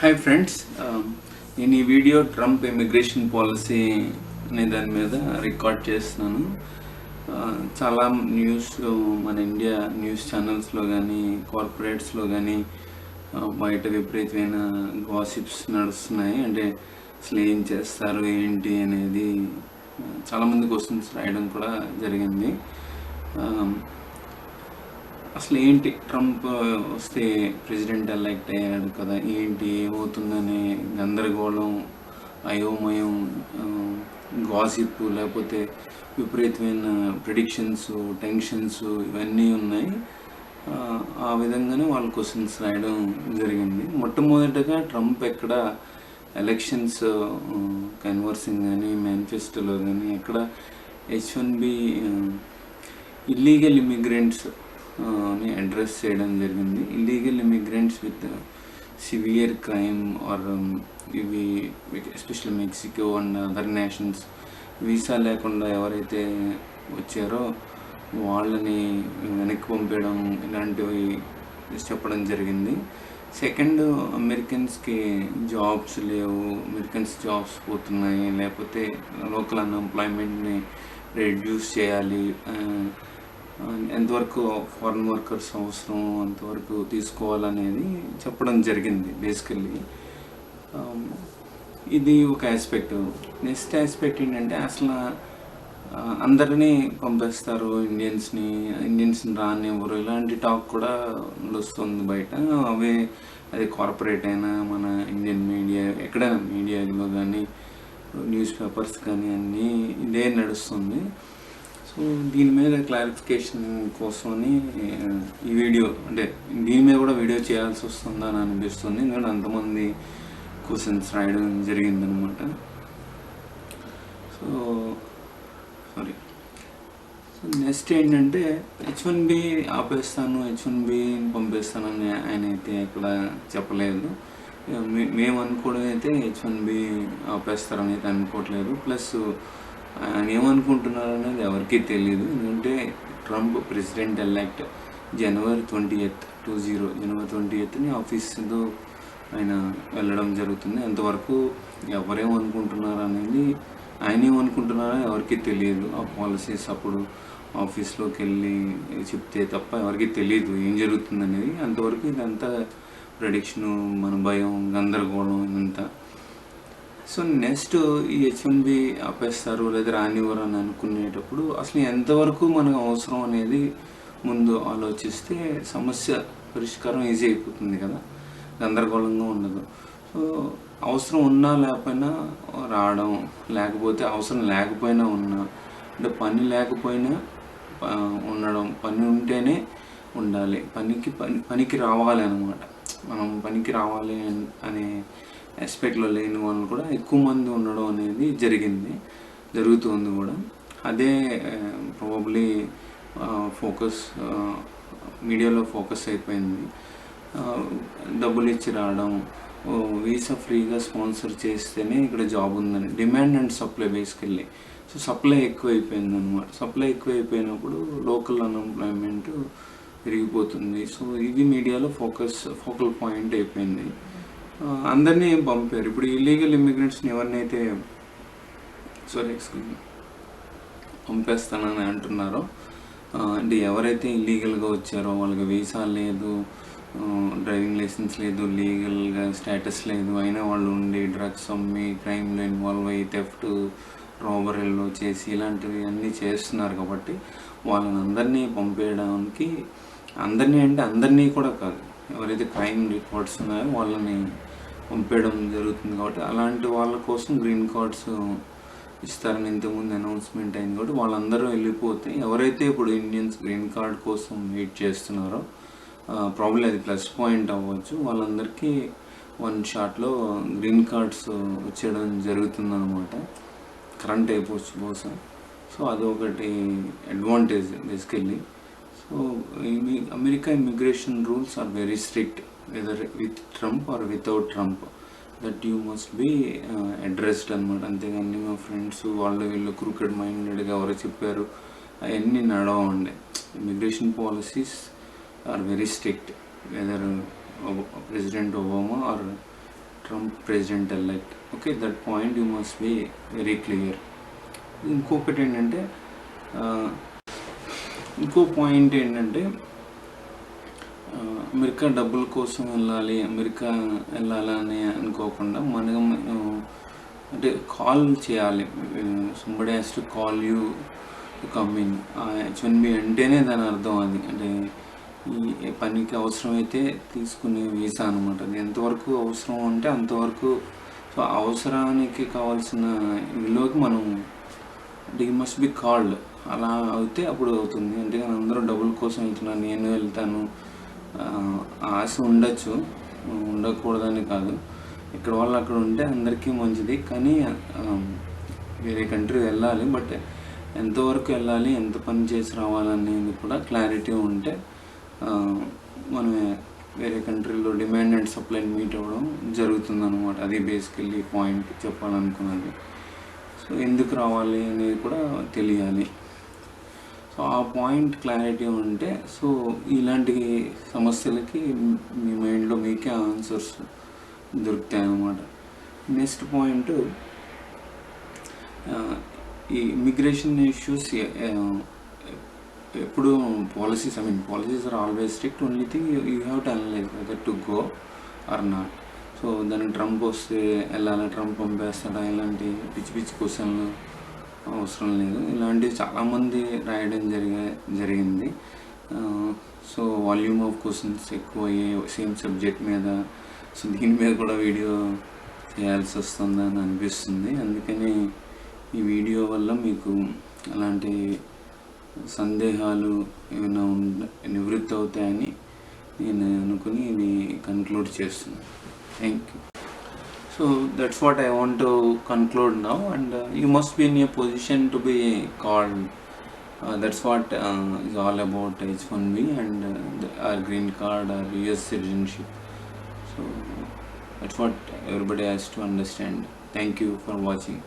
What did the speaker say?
Hi friends, నేను ఈ video Trump immigration policy అనే దాని మీద రికార్డ్ చేస్తున్నాను. చాలా న్యూస్ మన ఇండియా న్యూస్ ఛానల్స్లో కానీ కార్పొరేట్స్లో కానీ బయట విపరీతమైన గాసిప్స్ నడుస్తున్నాయి. అంటే అసలు ఏం చేస్తారు ఏంటి అనేది చాలామంది క్వశ్చన్స్ రాయడం కూడా జరిగింది. అసలు ఏంటి ట్రంప్ వస్తే ప్రెసిడెంట్ ఎలెక్ట్ అయ్యాడు కదా, ఏంటి ఏమవుతుందనే గందరగోళం, అయోమయం, గాసిప్, లేకపోతే విపరీతమైన ప్రిడిక్షన్స్, టెన్షన్స్ ఇవన్నీ ఉన్నాయి. ఆ విధంగానే వాళ్ళు క్వశ్చన్స్ రాయడం జరిగింది. మొట్టమొదటిగా ట్రంప్ ఎక్కడ ఎలక్షన్స్ కన్వర్సింగ్ కానీ మేనిఫెస్టోలో కానీ ఎక్కడ H1B ఇల్లీగల్ ఇమిగ్రెంట్స్ ని అడ్రస్ చేయడం జరిగింది. Illegal immigrants with severe crime or ఇవి especially Mexico and other nations visa లేకుండా ఎవరైతే వచ్చారో వాళ్ళని వెనక్కి పంపేయడం ఇలాంటివి చెప్పడం జరిగింది. సెకండ్, అమెరికన్స్కి జాబ్స్ లేవు, అమెరికన్స్ జాబ్స్ పోతున్నాయి, లేకపోతే లోకల్ అన్ఎంప్లాయ్మెంట్ని రెడ్యూస్ చేయాలి, ఎంతవరకు ఫారెన్ వర్కర్స్ అవసరం అంతవరకు తీసుకోవాలనేది చెప్పడం జరిగింది. బేసికల్లీ ఇది ఒక ఆస్పెక్ట్. నెక్స్ట్ ఆస్పెక్ట్ ఏంటంటే అసలు అందరినీ పంపిస్తారు, ఇండియన్స్ని రానివ్వరు, ఇలాంటి టాక్ కూడా వస్తుంది బయట. అది కార్పొరేట్ అయినా మన ఇండియన్ మీడియా, ఎక్కడైనా మీడియాలో కానీ న్యూస్ పేపర్స్ కానీ అన్నీ ఇదే నడుస్తుంది. సో దీని మీద క్లారిఫికేషన్ కోసమని ఈ వీడియో, అంటే దీని మీద కూడా వీడియో చేయాల్సి వస్తుందా అని అనిపిస్తుంది, ఎందుకంటే అంతమంది క్వశ్చన్స్ రాయడం జరిగిందనమాట. సో నెక్స్ట్ ఏంటంటే H1B ఆపేస్తాను, H1B పంపిస్తానని ఆయన అయితే ఎక్కడ చెప్పలేదు. మేము అనుకోవడం అయితే H1B ఆపేస్తారని అయితే అనుకోవట్లేదు. ప్లస్ ఆయన ఏమనుకుంటున్నారు అనేది ఎవరికీ తెలియదు. ఎందుకంటే ట్రంప్ ప్రెసిడెంట్ ఎలెక్ట్ జనవరి 20ని ఆఫీస్లో ఆయన వెళ్ళడం జరుగుతుంది. అంతవరకు ఎవరేమనుకుంటున్నారు అనేది, ఆయన ఏమనుకుంటున్నారో ఎవరికీ తెలియదు. ఆ పాలసీస్ అప్పుడు ఆఫీస్లోకి వెళ్ళి చెప్తే తప్ప ఎవరికీ తెలియదు ఏం జరుగుతుంది అనేది. అంతవరకు ఇదంతా ప్రెడిక్షను, మన భయం, గందరగోళం ఇదంతా. సో నెక్స్ట్ ఈ H1B ఆపేస్తారు లేదా రానివ్వరు అని అనుకునేటప్పుడు అసలు ఎంతవరకు మనకు అవసరం అనేది ముందు ఆలోచిస్తే సమస్య పరిష్కారం ఈజీ అయిపోతుంది కదా, గందరగోళంగా ఉండదు. సో అవసరం ఉన్నా లేకపోయినా రావడం, లేకపోతే అవసరం లేకపోయినా ఉన్నా, అంటే పని లేకపోయినా ఉండడం, పని ఉంటేనే ఉండాలి, పనికి రావాలి అన్నమాట. మనం పనికి రావాలి అనే ఆస్పెక్ట్లో లేని వాళ్ళు కూడా ఎక్కువ మంది ఉండడం అనేది జరుగుతుంది కూడా. అదే ప్రాబబ్లీ మీడియాలో ఫోకస్ అయిపోయింది. డబ్బులు ఇచ్చి రావడం, వీసా ఫ్రీగా స్పాన్సర్ చేస్తేనే ఇక్కడ జాబ్ ఉందని, demand and supply basically. So supply ఎక్కువైపోయింది అనమాట. సప్లై ఎక్కువైపోయినప్పుడు లోకల్ అన్ఎంప్లాయ్మెంట్ పెరిగిపోతుంది. సో ఇది మీడియాలో ఫోకల్ పాయింట్ అయిపోయింది. అందరినీ పంపారు. ఇప్పుడు ఇల్లీగల్ ఇమిగ్రెంట్స్ని ఎవరినైతే పంపేస్తానని అంటున్నారో, అంటే ఎవరైతే ఇల్లీగల్గా వచ్చారో, వాళ్ళకి వీసా లేదు, డ్రైవింగ్ లైసెన్స్ లేదు, లీగల్గా స్టేటస్ లేదు, అయినా వాళ్ళు ఉండి డ్రగ్స్ అమ్మి, క్రైమ్లో ఇన్వాల్వ్ అయ్యి, థెఫ్ట్, రాబరీలు చేసి ఇలాంటివి అన్నీ చేస్తున్నారు. కాబట్టి వాళ్ళని అందరినీ పంపేయడానికి, అందరినీ కూడా కాదు, ఎవరైతే క్రైమ్ రికార్డ్స్ ఉన్నాయో వాళ్ళని పంపేయడం జరుగుతుంది. కాబట్టి అలాంటి వాళ్ళ కోసం గ్రీన్ కార్డ్స్ ఇస్తారని ఇంతకుముందు అనౌన్స్మెంట్ అయింది. కాబట్టి వాళ్ళందరూ వెళ్ళిపోతే ఎవరైతే ఇప్పుడు ఇండియన్స్ గ్రీన్ కార్డ్ కోసం వెయిట్ చేస్తున్నారో, ప్రాబ్లీ అది ప్లస్ పాయింట్ అవ్వచ్చు, వాళ్ళందరికీ వన్ షాట్లో గ్రీన్ కార్డ్స్ వచ్చేయడం జరుగుతుందన్నమాట. కరెంట్ అయిపోవచ్చు బహుశా. సో అదొకటి advantage basically. So America immigration rules are very strict, whether with Trump or without Trump, that you must be addressed అనమాట. అంతేగాని మా ఫ్రెండ్స్ వీళ్ళు క్రూకెడ్ మైండెడ్గా ఎవరో చెప్పారు అవన్నీ నడవండి. Immigration policies are very strict, whether President Obama or Trump president elect. Okay, that point you must be very clear. ఇంకొకటి ఏంటంటే ఇంకో పాయింట్ ఏంటంటే అమెరికా డబ్బుల కోసం వెళ్ళాలి, అమెరికా వెళ్ళాలని అనుకోకుండా మనం అంటే కాల్ చేయాలి. Somebody has to call you to come in. H1B అంటేనే దాని అర్థం అది. అంటే ఈ పనికి అవసరమైతే తీసుకునే వీసా అనమాట. అది ఎంతవరకు అవసరం అంటే అంతవరకు. సో అవసరానికి కావాల్సిన విలువకి మనం అంటే యూ మస్ట్ బి కాల్డ్. అలా అయితే అప్పుడు అవుతుంది. అంతేగాని అందరూ డబ్బుల కోసం వెళ్తున్నాను, నేను వెళ్తాను ఆశ ఉండొచ్చు, ఉండకూడదని కాదు. ఇక్కడ వాళ్ళు అక్కడ ఉంటే అందరికీ మంచిది. కానీ వేరే కంట్రీ వెళ్ళాలి, బట్ ఎంతవరకు వెళ్ళాలి, ఎంత పని చేసి రావాలనేది కూడా క్లారిటీ ఉంటే మనం వేరే కంట్రీలో డిమాండ్ అండ్ సప్లైని మీట్ అవ్వడం జరుగుతుందన్నమాట. అది బేసికల్లీ పాయింట్ చెప్పాలనుకున్నది. సో ఎందుకు రావాలి అనేది కూడా తెలియాలి. సో ఆ పాయింట్ క్లారిటీ ఉంటే సో ఇలాంటి సమస్యలకి మీ మైండ్లో మీకే ఆన్సర్స్ దొరుకుతాయి అన్నమాట. నెక్స్ట్ పాయింట్, ఈ ఇమిగ్రేషన్ ఇష్యూస్ ఎప్పుడు policies are always strict. Only thing you have to analyse whether to go or not. So దానికి ట్రంప్ వస్తే వెళ్ళాలా, ట్రంప్ పంపేస్తాడా, ఇలాంటి పిచ్చి పిచ్చి క్వశ్చన్లు అవసరం లేదు. ఇలాంటివి చాలామంది రాయడం జరిగింది. సో వాల్యూమ్ ఆఫ్ క్వశ్చన్స్ ఎక్కువ అయ్యాయి సేమ్ సబ్జెక్ట్ మీద. సో దీని మీద కూడా వీడియో చేయాల్సి వస్తుందని అనిపిస్తుంది. అందుకని ఈ వీడియో వల్ల మీకు అలాంటి సందేహాలు ఏమైనా నివృత్తి అవుతాయని నేను అనుకుని ఇది కన్క్లూడ్ చేస్తున్నాను. Thank you. So that's what I want to conclude now, and you must be in a position to be called. That's what is all about H1B and our green card or US citizenship. So that's what everybody has to understand. Thank you for watching.